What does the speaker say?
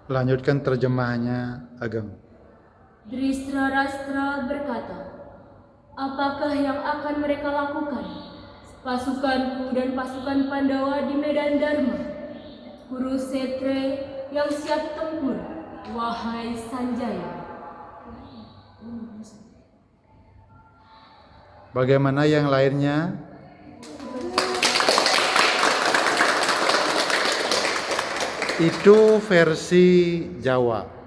Lanjutkan terjemahnya, Ageng. Dristarastra berkata, apakah yang akan mereka lakukan? Pasukanku dan pasukan Pandawa di medan Dharma. Kurusetra yang siap tempur, wahai Sanjaya. Bagaimana yang lainnya? Itu versi Jawa.